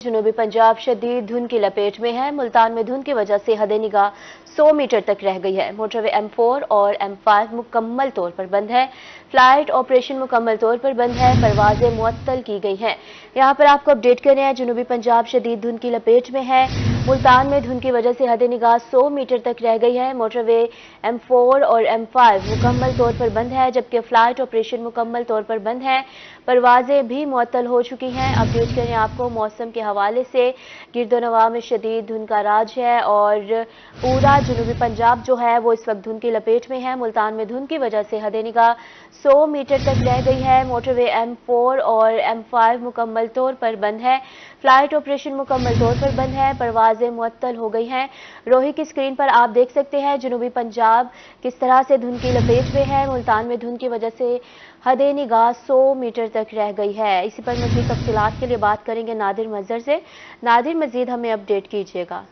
जनूबी पंजाब शदीद धुंध की लपेट में है। मुल्तान में धुंध की वजह से हद निगाह 100 मीटर तक रह गई है। मोटरवे M4 और M5 मुकम्मल तौर पर बंद है। फ्लाइट ऑपरेशन मुकम्मल तौर पर बंद है। परवाजें मुअत्तल की गई हैं। यहाँ पर आपको अपडेट कर रहे हैं, जनूबी पंजाब शदीद धुंध की लपेट में है। मुल्तान में धुंध की वजह से हद निगाह 100 मीटर तक रह गई है। मोटरवे M4 और M5 मुकम्मल तौर पर बंद है, जबकि फ्लाइट ऑपरेशन मुकम्मल तौर पर बंद है। परवाजें भी मुअत्तल हो चुकी हैं। अपडेट करें आपको मौसम के हवाले से, गिरदोनवा में शदीद धुंध का राज है और पूरा जनूबी पंजाब जो है वो इस वक्त धुंध की लपेट में है। मुल्तान में धुंध की वजह से हद निगाह 100 मीटर तक रह गई है। मोटरवे M4 और M5 मुकम्मल तौर पर बंद है। फ्लाइट ऑपरेशन मुकम्मल तौर पर बंद है। परवाजें मुअत्तल हो गई हैं। रोही की स्क्रीन पर आप देख सकते हैं जनूबी पंजाब किस तरह से धुंध की लपेट में है। मुल्तान में धुंध की वजह से हद निगाह 100 मीटर तक रह गई है। इसी पर मज़ीद तफसीलात के लिए बात करेंगे नादिर मजहर से। नादिर, मज़ीद हमें अपडेट कीजिएगा।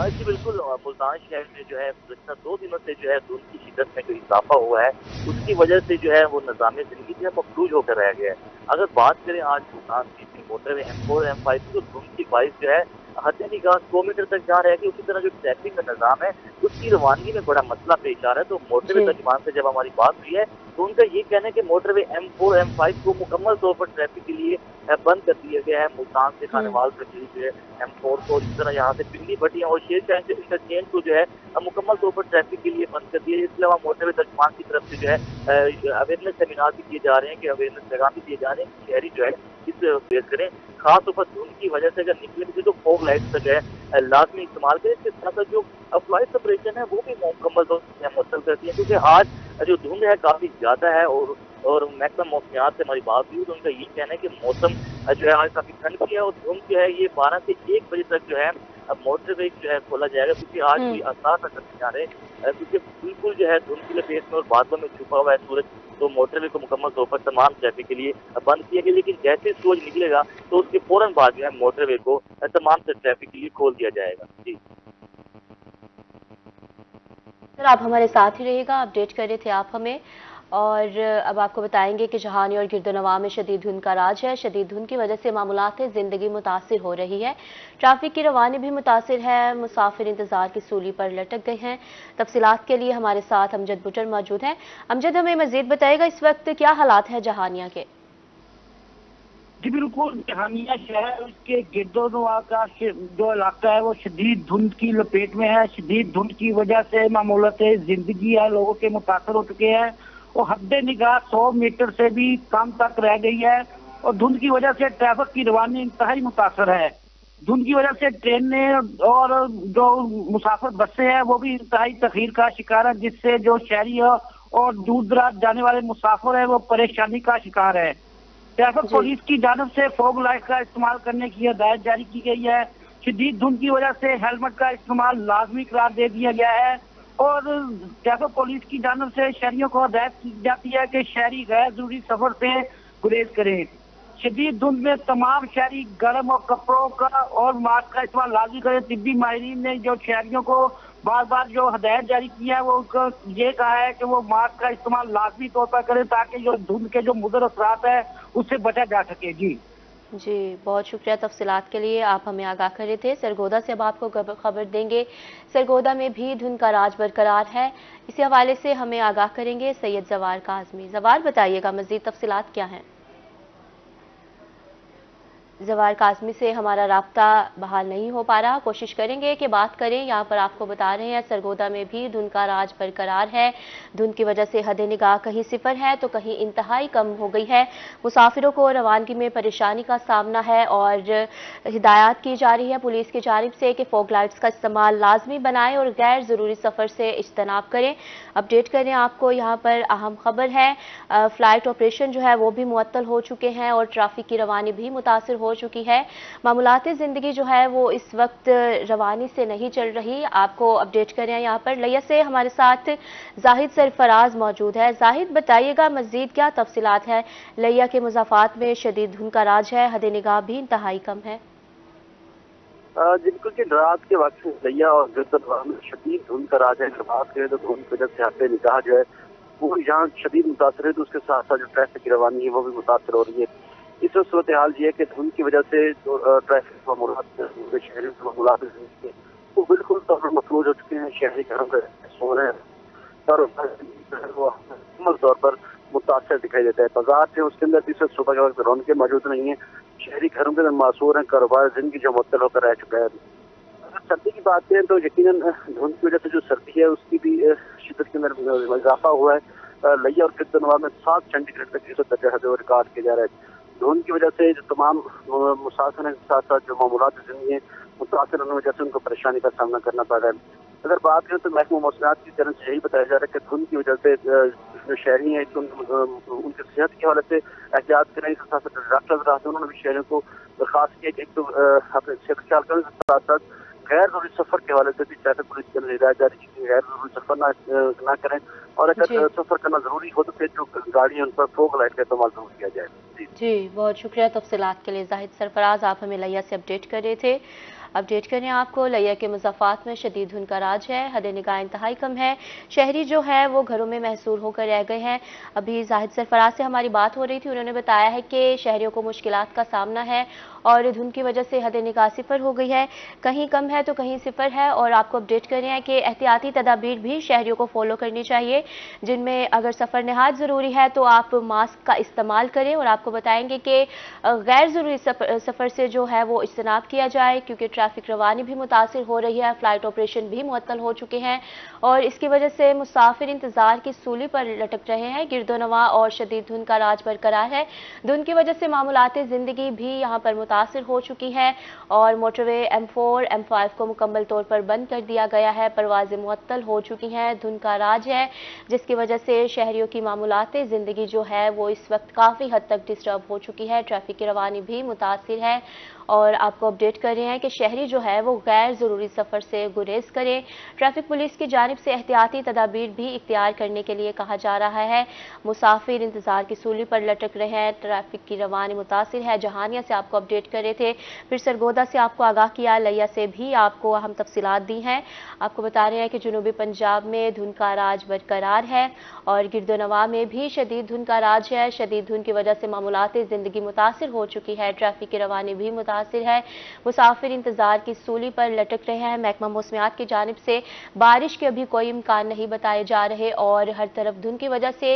जी बिल्कुल, मुल्तान शहर में जो है गुज़श्ता 2 दिनों से जो है धुंध की शिद्दत में जो इजाफा हुआ है, उसकी वजह से जो है वो निज़ाम ज़िंदगी जो है मफलूज होकर रह गया है। अगर बात करें आज मुल्तान की मोटरवे M4 M5 की, तो धुंध की बारिश जो है हद निगाह 100 मीटर तक जा रहा है। उसी तरह जो ट्रैफिक का निज़ाम है उसकी रवानगी में बड़ा मसला पेश आ रहा है। तो मोटरवे तर्जुमान से जब हमारी बात हुई है तो उनका ये कहना है कि मोटरवे M4 M5 को मुकम्मल तौर पर ट्रैफिक के लिए बंद कर दिया गया है। मुल्तान से खानेवाल तक जो है M4 को, इस तरह यहाँ से पिंडी भटियां और शेर इंटरचेंज को जो है मुकम्मल तौर पर ट्रैफिक के लिए बंद कर दिया है। इसके अलावा मोटरवे तर्जुमान की तरफ से जो है अवेयरनेस सेमिनार भी किए जा रहे हैं कि अवेयरनेस पैगाम भी दिए जा रहे हैं, शहरी जो है इस बेस करें। खास तौर पर धुंध की वजह से अगर निकले तो फॉग लाइट जो है लाजमी इस्तेमाल करें। इसके साथ साथ जो फ्लाइट ऑपरेशन है वो भी मुकम्मल तौर पर मुअत्तल करती है, क्योंकि आज जो धुंध है काफ़ी ज़्यादा है और मैक्सिमम मौसमियात से हमारी बात हुई तो उनका ये कहना है कि मौसम जो है आज काफ़ी ठंड की है और धुंध जो है ये 12 से 1 बजे तक जो है मोटरवे जो है खोला जाएगा, क्योंकि आज कोई आसार नजर नहीं आ रहे, क्योंकि बिल्कुल जो है धुंध की लपेट में और बादलों में छुपा हुआ है सूरज। तो मोटरवे को मुकम्मल तौर पर तमाम ट्रैफिक के लिए बंद किया गया, लेकिन जैसे सूरज निकलेगा तो उसके फौरन बाद जो है मोटरवे को तमाम ट्रैफिक के लिए खोल दिया जाएगा। जी सर, आप हमारे साथ ही रहिएगा, अपडेट कर रहे थे आप हमें। और अब आपको बताएंगे कि जहानी और गिरदोनवा में शदीद धुंध का राज है। शदीद धुंध की वजह से मामूलात ज़िंदगी मुतासिर हो रही है। ट्रैफिक की रवानी भी मुतासिर है। मुसाफिर इंतजार की सूली पर लटक गए हैं। तफसीलात के लिए हमारे साथ अमजद बुटर मौजूद हैं। अमजद, हमें मजीद बताएगा इस वक्त क्या हालात है जहानिया के? जी बिल्कुल, जहानिया शहर उसके गिरदोनवा का जो इलाका है वो शदीद धुंध की लपेट में है। शदीद धुंध की वजह से मामूलत जिंदगी है लोगों के मुतासर हो चुके हैं और हद निगाह 100 मीटर से भी कम तक रह गई है और धुंध की वजह से ट्रैफिक की रवानी इंतहाई मुतासर है। धुंध की वजह से ट्रेनें और जो मुसाफिर बसें हैं वो भी इंतहाई तखीर का शिकार है, जिससे जो शहरी और दूर दराज जाने वाले मुसाफिर हैं वो परेशानी का शिकार है। ट्रैफिक पुलिस की जानब से फॉग लाइट का इस्तेमाल करने की हिदायत जारी की गई है। शदीद धुंध की वजह से हेलमेट का इस्तेमाल लाजमी करार दे दिया गया है और ट्रैफिक पुलिस की जानब से शहरियों को हिदायत की जाती है कि शहरी गैर जरूरी सफर से गुरेज करें। शदीद धुंध में तमाम शहरी गर्म और कपड़ों का और मास्क का इस्तेमाल लाजमी करें। तिब्बी माहिरीन ने जो शहरियों को बार बार जो हिदायत जारी की है वो उनको ये कहा है कि वो मास्क का इस्तेमाल लाजमी तौर पर करें ताकि जो धुंध के जो मुदर असरात है उससे बचा जा सके। जी बहुत शुक्रिया तफसीलात के लिए, आप हमें आगाह कर रहे थे। सरगोदा से अब आपको खबर देंगे। सरगोदा में भी धुंध का राज बरकरार है। इसी हवाले से हमें आगाह करेंगे सैयद जवार काज़मी। जवार, बताइएगा मज़ीद तफसीलात क्या हैं? जवार काज़मी से हमारा राब्ता बहाल नहीं हो पा रहा, कोशिश करेंगे कि बात करें। यहाँ पर आपको बता रहे हैं सरगोदा में भी धुंध का राज बरकरार है। धुंध की वजह से हद निगाह कहीं सिफर है तो कहीं इंतहाई कम हो गई है। मुसाफिरों को रवानगी में परेशानी का सामना है और हिदायत की जा रही है पुलिस की जानिब से कि फॉग लाइट्स का इस्तेमाल लाजमी बनाएं और गैर ज़रूरी सफ़र से इज्तनाब करें। अपडेट करें आपको, यहाँ पर अहम खबर है, फ़्लाइट ऑपरेशन जो है वो भी मुअत्तल हो चुके हैं और ट्रैफिक की रवानी भी मुतासिर हो चुकी है। मामूलात ज़िंदगी जो है वो इस वक्त रवानी से नहीं चल रही। आपको अपडेट करें, यहाँ पर लिया से हमारे साथ जाहिद सरफराज मौजूद है। जाहिद, बताइएगा मज़ीद क्या तफसीलात है? लिया के मुज़ाफ़ात में शदीद धुंध का राज है, हद निगाह भी इंतहाई कम है। बिल्कुल की रात के वक्त लिया और गिरदोनवा में शदीद धुंध का राज है। बात करें तो धुंध की वजह से हद निगाह जो है वो यहाँ शदीद मुतासर है, तो उसके साथ साथ जो ट्रैफिक की रवानी है वो भी मुतासर हो रही है। इस वक्त सूरत हाल ये है कि धुंध की वजह से जो ट्रैफिक मामूलात शहरी मामूलात वो बिल्कुल तौर पर मफलूज हो चुके हैं। शहरी घरों में सो रहे हैं और मुकम्मल तौर पर मुतासर दिखाई देता है। बाजार से उसके अंदर भी सुबह के वक्त रौनकें मौजूद नहीं है। शहरी घरों के अंदर मासूर हैं, कारोबार जिंदगी जो मुअत्तल होकर रह चुका है। अगर सर्दी की बात करें तो यकीनन धुंध की वजह से जो सर्दी है उसकी भी शिद्दत के अंदर इजाफा हुआ है। लिया और किर्तनवा में 7 सेंटीग्रेड तक इस वक्त रिकॉर्ड किया जा रहा है। धुंध की वजह से जो तमाम मुसाफिर के साथ साथ जो मामूलात जिंदगी मुतासर होने की वजह से उनको परेशानी का सामना करना पड़ रहा है। अगर बात करें तो महकमा मौसमियात की तरफ से यही बताया जा रहा है कि धुंध की वजह से जो शहरी हैं उनकी सेहत के हवाले से एहतियात करें। इसके साथ साथ डॉक्टर रहते हैं, उन्होंने भी शहरियों को दरखास्त की कि एक तो अपने सेहत का ख्याल करें, साथ साथ गैर जरूरी सफर के हवाले से भी ट्रैफिक पुलिस की हिदायत जारी की कि गैर जरूरी सफर ना करें और अगर सफर करना जरूरी हो तो फिर जो गाड़ी है उन पर फोग लाइट का इस्तेमाल जरूर किया जाए। जी बहुत शुक्रिया तफसीलात के लिए जाहिद सरफराज, आप हमें लिया से अपडेट कर रहे थे। अपडेट करें आपको, लिया के मुज़ाफ़ात में शदीद धुंध का राज है, हद निगाह इंतहाई कम है, शहरी जो है वो घरों में महसूर होकर रह गए हैं। अभी जाहिद सरफराज से हमारी बात हो रही थी, उन्होंने बताया है कि शहरियों को मुश्किलात का सामना है और धुंध की वजह से हद निगाह सिफर हो गई है, कहीं कम है तो कहीं सिफर है। और आपको अपडेट कर रहे हैं कि एहतियाती तदाबीर भी शहरियों को फॉलो करनी चाहिए, जिनमें अगर सफ़र नहायत ज़रूरी है तो आप मास्क का इस्तेमाल करें। और आपको बताएंगे कि गैर ज़रूरी सफ़र से जो है वो इज्तनाब किया जाए, क्योंकि ट्रैफिक रवानी भी मुतासिर हो रही है, फ़्लाइट ऑपरेशन भी मुअत्तल हो चुके हैं और इसकी वजह से मुसाफिर इंतज़ार की सूली पर लटक रहे हैं। गिरदोनवा और शदीद धुंध का राज बरकरार है। धुंध की वजह से मामूलात ज़िंदगी भी यहाँ पर मुतासिर हो चुकी है और मोटरवे M4 M5 को मुकम्मल तौर पर बंद कर दिया गया है, परवाज़ें मुअत्तल हो चुकी हैं। धुंध का राज है जिसकी वजह से शहरियों की मामूलात ज़िंदगी जो है वो इस वक्त काफ़ी हद तक डिस्टर्ब हो चुकी है, ट्रैफिक की रवानी भी मुतासिर है। और आपको अपडेट कर रहे हैं कि शहरी जो है वो गैर ज़रूरी सफ़र से गुरेज करें। ट्रैफिक पुलिस की जानिब से एहतियाती तदाबीर भी इख्तियार करने के लिए कहा जा रहा है। मुसाफिर इंतज़ार की सूली पर लटक रहे हैं, ट्रैफिक की रवानी मुतासिर है। जहानिया से आपको अपडेट कर रहे थे, फिर सरगोदा से आपको आगाह किया, लिया से भी आपको अहम तफसीलात दी हैं। आपको बता रहे हैं कि जनूबी पंजाब में धुंध का राज बरकरार है और गिरदोनवा में भी शदीद धुंध का राज है। शदीद धुंध की वजह से मामूलात ज़िंदगी मुतासिर हो चुकी है, ट्रैफिक की रवानी भी मुतासिर है। मुसाफिर इंतजार की सूली पर लटक रहे हैं। महकमा मौसमियात की जानिब से बारिश के अभी कोई इम्कान नहीं बताए जा रहे और हर तरफ धुंध की वजह से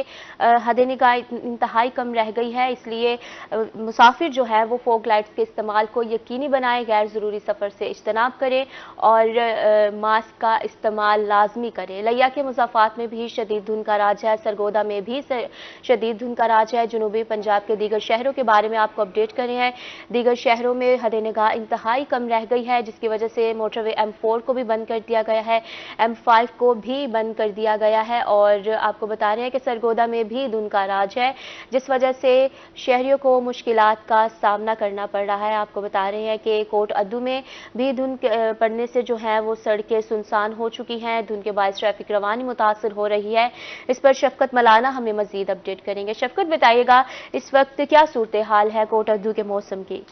हद निगाह इंतहाई कम रह गई है, इसलिए मुसाफिर जो है वो फोग लाइट्स के इस्तेमाल को यकीनी बनाए, गैर ज़रूरी सफ़र से इज्तनाब करें और मास्क का इस्तेमाल लाजमी करें। लिया के मुज़ाफ़ात में भी शदीद धुंध का राज है, सरगोदा में भी शदीद धुंध का राज है। जनूबी पंजाब के दीगर शहरों के बारे में आपको अपडेट कर रहे हैं। दीगर शहरों में हद निगाह इंतहाई कम रह गई है, जिसकी वजह से मोटरवे M4 को भी बंद कर दिया गया है, M5 को भी बंद कर दिया गया है। और आपको बता रहे हैं कि सरगोदा में भी धुंध का राज है, जिस वजह से शहरियों को मुश्किलात का सामना करना पड़ रहा है। आपको बता रहे हैं कि कोट अद्दू में भी धुंध पड़ने से जो है वो सड़कें सुनसान हो चुकी हैं, धुंध के बायस ट्रैफिक रवानी मुतासर हो रही है। इस पर शफकत मलाना हमें मजीद अपडेट करेंगे। शफकत, बताइएगा इस वक्त क्या सूरत हाल है कोट अद्दू के मौसम की?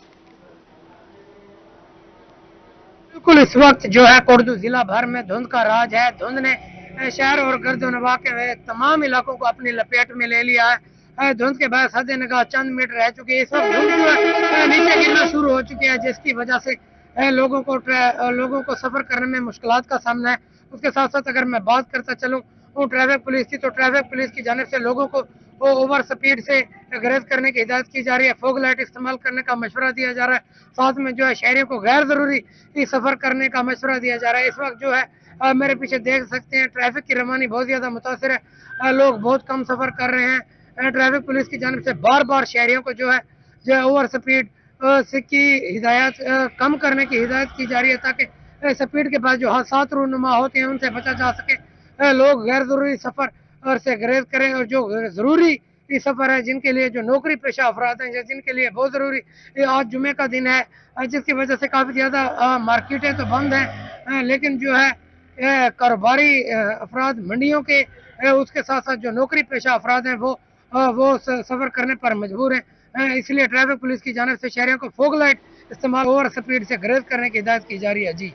बिल्कुल, इस वक्त जो है कोटद्दू जिला भर में धुंध का राज है। धुंध ने शहर और गर्दनवा के तमाम इलाकों को अपनी लपेट में ले लिया है। धुंध के बाद हद निगाह चंद मीटर रह चुकी है। इस वक्त धुंध जो है नीचे गिरना शुरू हो चुकी है, जिसकी वजह से लोगों को सफर करने में मुश्किलात का सामना है। उसके साथ साथ अगर मैं बात करता चलूँ ट्रैफिक पुलिस की, तो ट्रैफिक पुलिस की जानिब से लोगों को ओवर स्पीड से गरेज करने की हिदायत की जा रही है, फोग लाइट इस्तेमाल करने का मशवरा दिया जा रहा है। साथ में जो है शहरियों को गैर जरूरी सफर करने का मशवरा दिया जा रहा है। इस वक्त जो है मेरे पीछे देख सकते हैं ट्रैफिक की रवानी बहुत ज्यादा मुतासिर है, लोग बहुत कम सफर कर रहे हैं। ट्रैफिक पुलिस की जानिब से बार बार शहरियों को जो है ओवर स्पीड की हिदायत कम करने की हिदायत की जा रही है, ताकि स्पीड के बाद जो हादसात रूनुमा होते हैं उनसे बचा जा सके। लोग गैर जरूरी सफर और से गुरेज करें और जो जरूरी सफर है, जिनके लिए जो नौकरी पेशा अफराद हैं, जिनके लिए बहुत जरूरी, आज जुमे का दिन है जिसकी वजह से काफी ज्यादा मार्केटें तो बंद हैं, लेकिन जो है कारोबारी अफराद मंडियों के उसके साथ साथ जो नौकरी पेशा अफराद हैं वो सफर करने पर मजबूर हैं। इसलिए ट्रैफिक पुलिस की जानिब से शहरियों को फोग लाइट इस्तेमाल ओवर स्पीड से गुरेज करने की हिदायत की जा रही है। जी